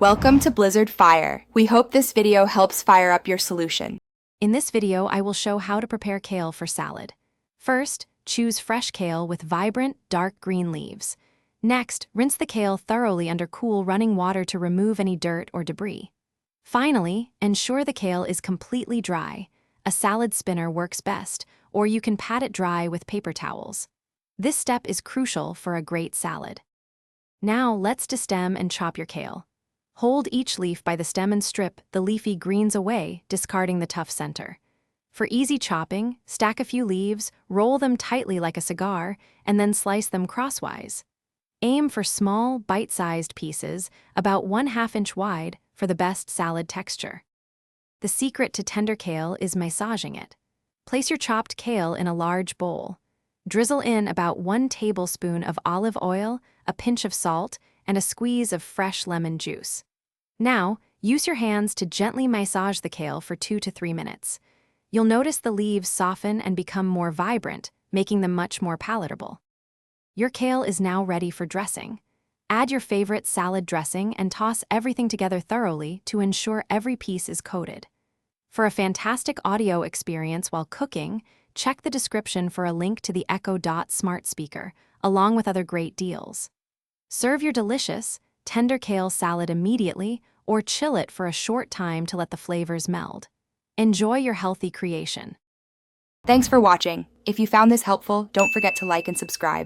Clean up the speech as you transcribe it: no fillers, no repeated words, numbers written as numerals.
Welcome to Blizzard Fire. We hope this video helps fire up your solution. In this video, I will show how to prepare kale for salad. First, choose fresh kale with vibrant, dark green leaves. Next, rinse the kale thoroughly under cool running water to remove any dirt or debris. Finally, ensure the kale is completely dry. A salad spinner works best, or you can pat it dry with paper towels. This step is crucial for a great salad. Now, let's destem and chop your kale. Hold each leaf by the stem and strip the leafy greens away, discarding the tough center. For easy chopping, stack a few leaves, roll them tightly like a cigar, and then slice them crosswise. Aim for small, bite-sized pieces, about 1/2 inch wide, for the best salad texture. The secret to tender kale is massaging it. Place your chopped kale in a large bowl. Drizzle in about 1 tablespoon of olive oil, a pinch of salt, and a squeeze of fresh lemon juice. Now, use your hands to gently massage the kale for 2 to 3 minutes. You'll notice the leaves soften and become more vibrant, making them much more palatable. Your kale is now ready for dressing. Add your favorite salad dressing and toss everything together thoroughly to ensure every piece is coated. For a fantastic audio experience while cooking, check the description for a link to the Echo Dot smart speaker, along with other great deals. Serve your delicious, tender kale salad immediately or chill it for a short time to let the flavors meld. Enjoy your healthy creation. Thanks for watching. If you found this helpful, don't forget to like and subscribe.